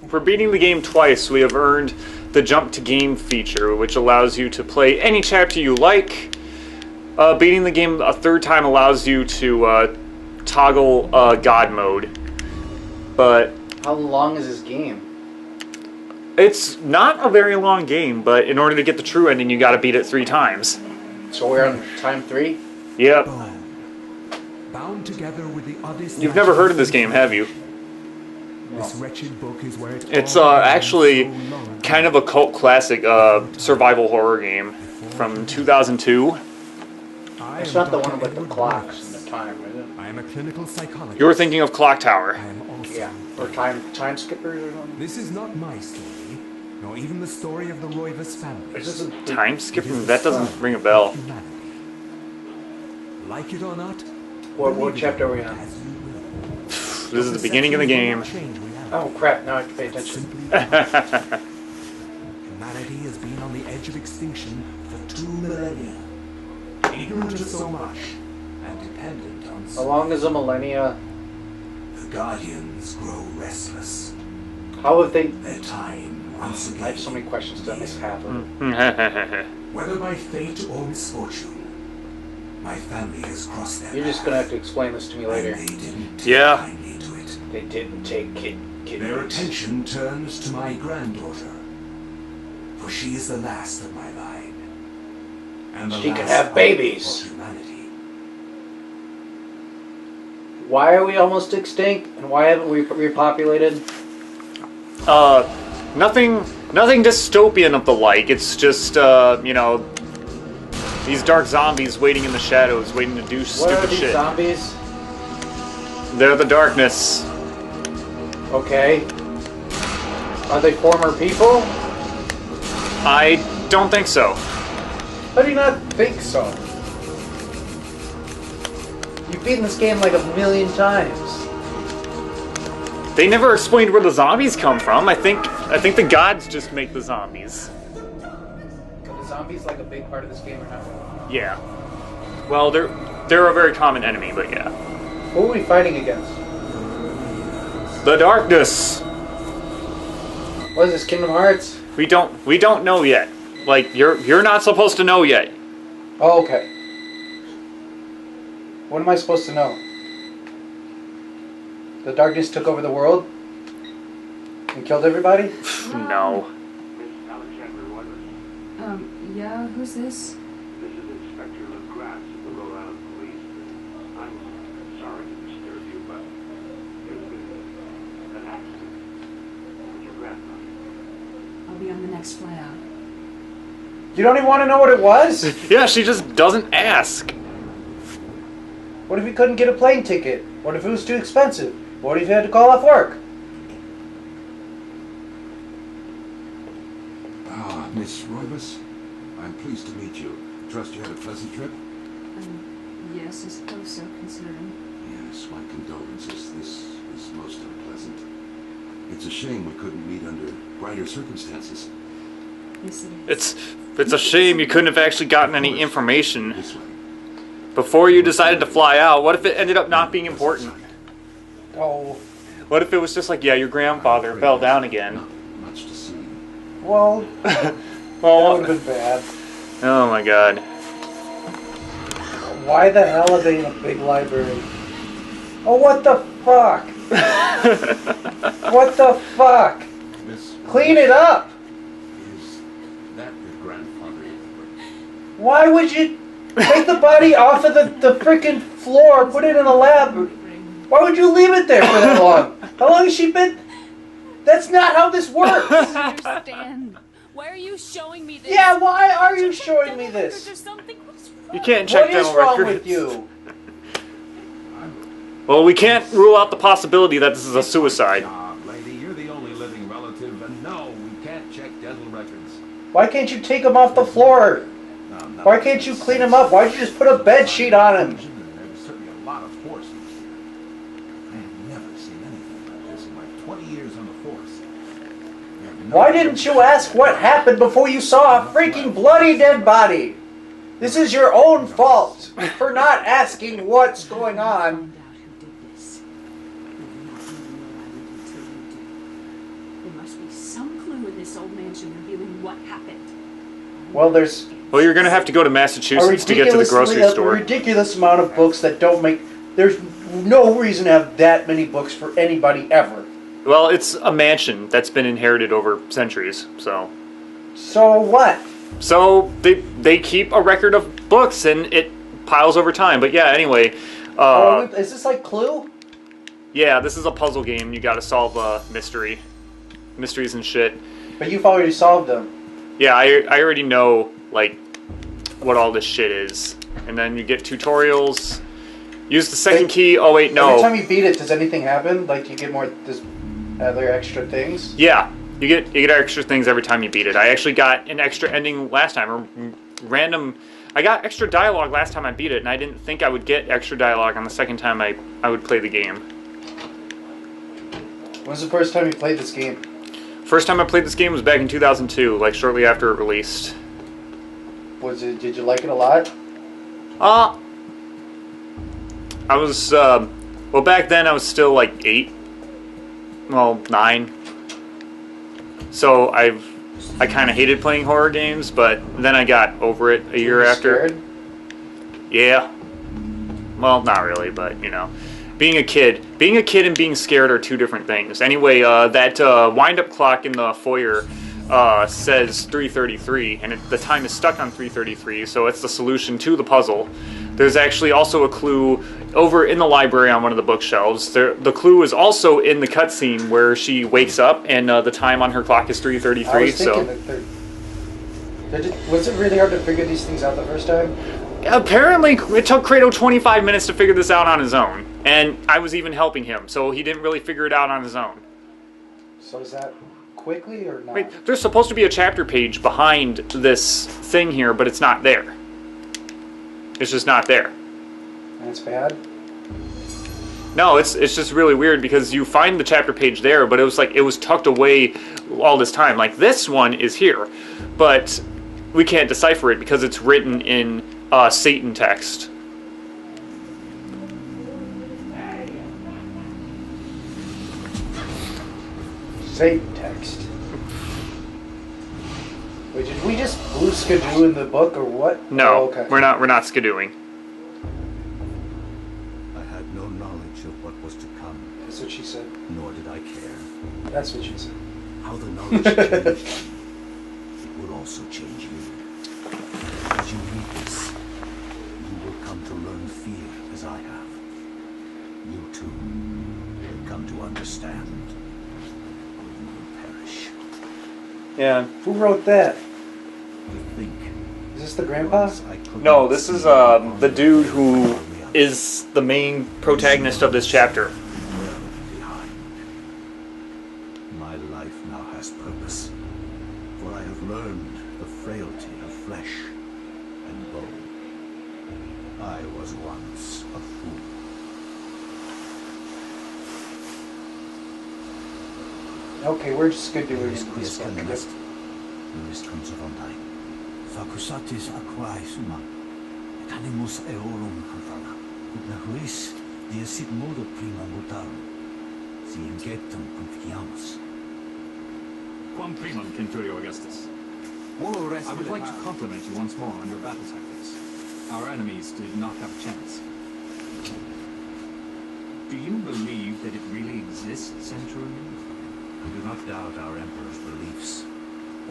for beating the game twice, we have earned the Jump to Game feature, which allows you to play any chapter you like. Beating the game a third time allows you to toggle God mode. But how long is this game? It's not a very long game, but in order to get the true ending, you got to beat it 3 times. So we're on time 3? Yep. Bound together with the You've never heard of this game, have you? This wretched book is where it's actually kind of a cult classic survival horror game from 2002. It's not the one with the clocks and the time, is it? I am a clinical psychologist. You're thinking of Clock Tower. Yeah, or time skippers or something. This is not my story, nor even the story of the Roivas family. Is this a time skipper? That doesn't ring a bell. Like it or not? What chapter are we on? This is the beginning of the game. Oh crap! Now I have to pay attention. Humanity has been on the edge of extinction for 2 millennia. Ignorant of so much and dependent on How long is a millennia? The Guardians grow restless. How have they... Their time once again. I have so many questions to this happen. Whether by fate or misfortune, my family has crossed their You're just gonna have to explain this to me later. They didn't kindly to it. They didn't take Their attention turns to my granddaughter, for she is the last of my line. And she can have babies. Humanity. Why are we almost extinct, and why haven't we repopulated? Nothing dystopian of the like. It's just, you know, these dark zombies waiting in the shadows, waiting to do stupid shit. What are these zombies? They're the darkness. Okay. Are they former people? I don't think so. How do you not think so? You've beaten this game like 1,000,000 times. They never explained where the zombies come from. I think the gods just make the zombies. Are the zombies like a big part of this game or not? Yeah. Well, they're a very common enemy, but yeah. Who are we fighting against? The darkness. What is this, Kingdom Hearts? We don't know yet. Like you're not supposed to know yet. Oh, okay. What am I supposed to know? The darkness took over the world and killed everybody? No. Yeah, who's this? This is Inspector Ruh-Kwee-Yum of the Rhode Island Police. I'm sorry to disturb you, but there's been an accident with your grandmother. I'll be on the next flight out. You don't even want to know what it was? Yeah, she just doesn't ask. What if you couldn't get a plane ticket? What if it was too expensive? What if you had to call off work? Ah, Miss Roivas, I'm pleased to meet you. Trust you had a pleasant trip? Yes, I suppose so, considering. Yes, my condolences. This is most unpleasant. It's a shame we couldn't meet under brighter circumstances. Yes, it is. It's a shame you couldn't have actually gotten any information This way. before you decided to fly out. What if it ended up not being important? Oh, What if it was just like, yeah, your grandfather fell down again? Not much to see. well, Well, that would have been bad. oh my god. Why the hell are they in a big library? Oh, what the fuck? What the fuck? Miss, Clean it up! is that your grandfather? Why would you take the body off of the freaking floor and put it in a lab? Why would you leave it there for that long? How long has she been? That's not how this works! I don't understand. Why are you showing me this? Yeah, why are you showing me this? There's something. What's wrong? You can't check What is dental wrong records. with you? Well, we can't rule out the possibility that this is a suicide. Lady, you're the only living relative, and no, we can't check dental records. Why can't you take him off the floor? No, no. Why can't you clean him up? Why'd you just put a bed sheet on him? There's certainly a lot of force used here. I have never seen anything like this in my 20 years on the force. Why didn't you ask what happened before you saw a freaking bloody dead body? This is your own fault for not asking what's going on. Find out who did this. There will not be no island until you do. The must be some clue in this old mansion revealing what happened. Well, there's Well, you're gonna have to go to Massachusetts to get to the grocery a store. ridiculous amount of books that don't make. There's no reason to have that many books for anybody ever. Well, it's a mansion that's been inherited over centuries, so. So what? So they keep a record of books, and it piles over time. But yeah, anyway. Is this like Clue? Yeah, this is a puzzle game. You gotta solve a mysteries and shit. But you've already solved them. Yeah, I already know, like, what all this shit is. And then you get tutorials. Use the second key. Oh, wait, no. Every time you beat it, does anything happen? Like, you get more other extra things? Yeah, you get extra things every time you beat it. I actually got an extra ending last time. I got extra dialogue last time I beat it, and I didn't think I would get extra dialogue on the second time I would play the game. When's the first time you played this game? First time I played this game was back in 2002, like shortly after it released. Did you like it a lot? I was, well, back then I was still like 8. Well, 9. So I kind of hated playing horror games, but then I got over it a year after. Scared? Yeah. Well, not really, but, you know. Being a kid and being scared are two different things. Anyway, that wind-up clock in the foyer says 3:33, and the time is stuck on 3:33, so it's the solution to the puzzle. There's actually also a clue over in the library on one of the bookshelves. The clue is also in the cutscene where she wakes up, and the time on her clock is 3:33. So, was it really hard to figure these things out the first time? apparently, it took Kratos 25 minutes to figure this out on his own, and I was even helping him, so he didn't really figure it out on his own. So is that quickly or not? Wait, there's supposed to be a chapter page behind this thing here, but it's not there. It's just not there. That's bad. No, it's just really weird because you find the chapter page there, but it was like it was tucked away all this time. Like this one is here, but we can't decipher it because it's written in Satan text. Satan text. Wait, did we just blue skidoo in the book or what? No, Oh, okay. we're not skidooing. I had no knowledge of what was to come, That's what she said. nor did I care. That's what she said. How the knowledge changed, it will also change you. As you read this, you will come to learn fear as I have. You too will come to understand, or you will perish. Yeah. Who wrote that? You think. Is this the grandpa? No, this is the dude who is the main protagonist of this chapter. Behind. My life now has purpose, for I have learned the frailty of flesh and bone. I was once a fool. Okay, we're just good doing Is this quis book. canest, Luis Conservandai. Facusatis aquae summa, et animus eorum confana, ut nahuis diesit modo prima mutarum, si ingetum confiamus. Quam primum, Centurio Augustus. I would like to compliment you once more on your battle tactics. Our enemies did not have a chance. Do you believe that it really exists, Centurion? I do not doubt our Emperor's beliefs,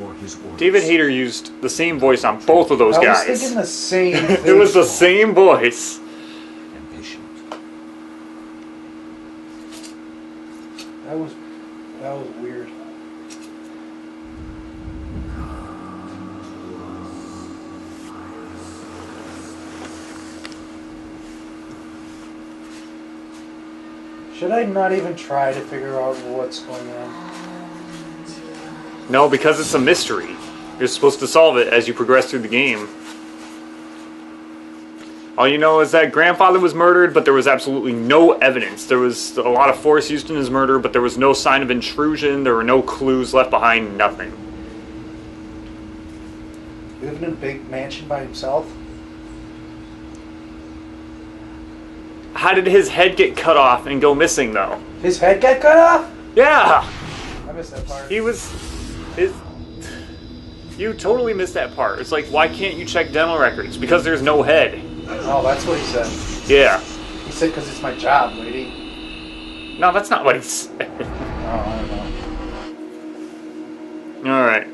or his orders. David Hayter used the same voice on both of those I was guys. thinking the same thing. It was the same voice. And patient. That was weird. Should I not even try to figure out what's going on? No, because it's a mystery. You're supposed to solve it as you progress through the game. All you know is that grandfather was murdered, but there was absolutely no evidence. There was a lot of force used in his murder, but there was no sign of intrusion. There were no clues left behind, nothing. Living in a big mansion by himself? How did his head get cut off and go missing, though? His head got cut off? Yeah! I missed that part. He was... You totally missed that part. It's like, why can't you check dental records? Because there's no head. Oh, that's what he said. Yeah. He said because it's my job, lady. No, that's not what he said. Oh, I don't know. Alright.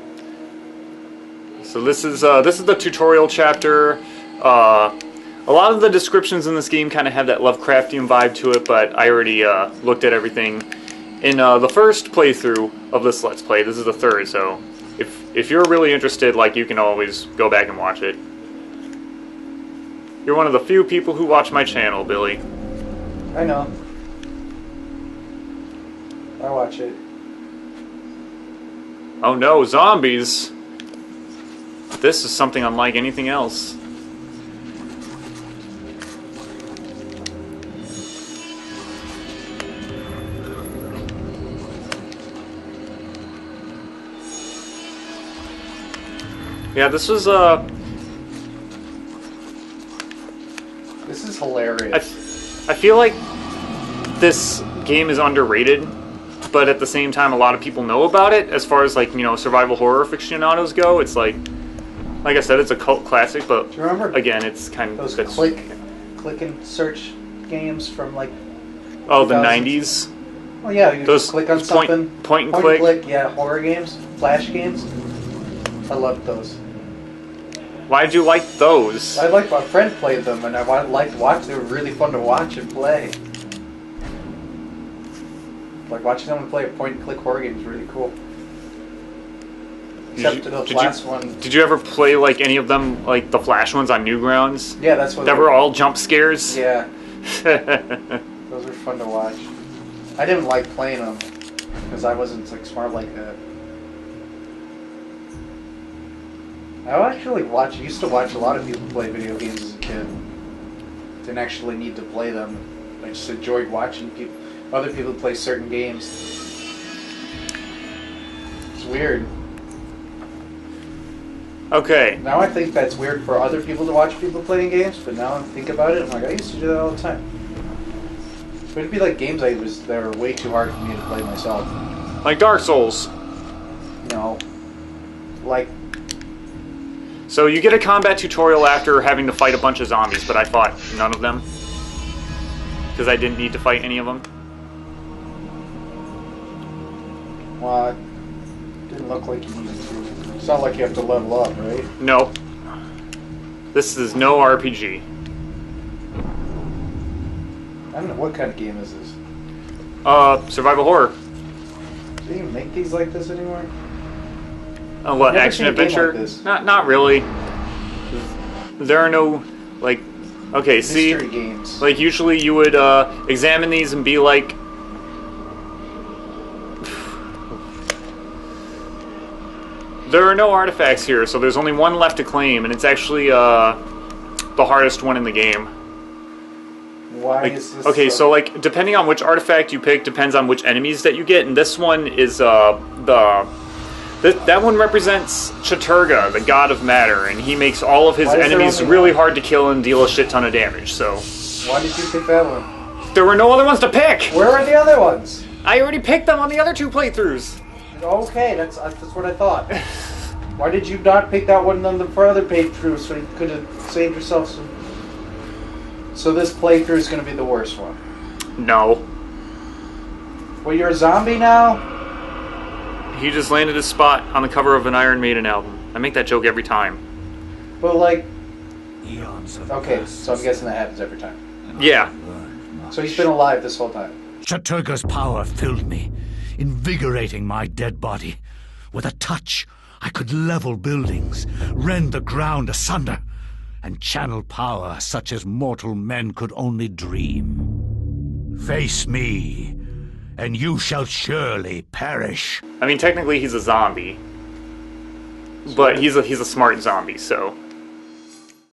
So this is the tutorial chapter. A lot of the descriptions in this game kind of have that Lovecraftian vibe to it, but I already looked at everything in the first playthrough of this Let's Play. This is the third, so if you're really interested, like, you can always go back and watch it. You're one of the few people who watch my channel, Billy. I know. I watch it. Oh no, zombies! This is something unlike anything else. Yeah, this was This is hilarious. I feel like this game is underrated, but at the same time a lot of people know about it as far as, like, you know, survival horror aficionados go. It's like I said, it's a cult classic, but Do you remember again, it's kind of... those click and search games from, like, Oh, the 2000s? 90s? Well, yeah, you Those click on point- something. point and click. Yeah, horror games, flash games. I loved those. Why'd you like those? I liked my friend played them, and I liked to watch. They were really fun to watch and play. Like, watching someone play a point-and-click horror game is really cool. Except the last one. Did you ever play, like, any of them, like the Flash ones on Newgrounds? Yeah, that's what. That were all jump scares? Yeah, those were fun to watch. I didn't like playing them because I wasn't, like, smart like that. I actually used to watch a lot of people play video games as a kid. Didn't actually need to play them. I just enjoyed watching other people play certain games. It's weird. Okay. Now I think that's weird for other people to watch people playing games, but now I think about it, I'm like, I used to do that all the time. But it'd be like games that were way too hard for me to play myself. Like Dark Souls. No. Like... So you get a combat tutorial after having to fight a bunch of zombies, but I fought none of them. Because I didn't need to fight any of them. Well, it didn't look like you needed to. It's not like you have to level up, right? No. This is no RPG. I don't know, what kind of game is this? Survival horror. Do they even make these like this anymore? What, Never action seen a game adventure? like this. Not really. There are no, like, okay, see, Mystery games. like, usually you would examine these and be like, there are no artifacts here, so there's only one left to claim, and it's actually the hardest one in the game. Why Like, is this okay, so, like, depending on which artifact you pick depends on which enemies that you get, and this one is that one represents Chattur'gha, the god of matter, and he makes all of his Why is there enemies only really one? hard to kill and deal a shit ton of damage, so... Why did you pick that one? There were no other ones to pick! Where are the other ones? I already picked them on the other two playthroughs! Okay, that's what I thought. Why did you not pick that one on the further playthrough so you could have saved yourself some... So this playthrough is going to be the worst one? No. Well, you're a zombie now? He just landed his spot on the cover of an Iron Maiden album. I make that joke every time. But, like... Eons of Okay, past so I'm guessing that happens every time. Yeah. learned much. So he's been alive this whole time. Chattur'gha's power filled me, invigorating my dead body. With a touch, I could level buildings, rend the ground asunder, and channel power such as mortal men could only dream. Face me, and you shall surely perish. I mean, technically he's a zombie. But he's a smart zombie, so...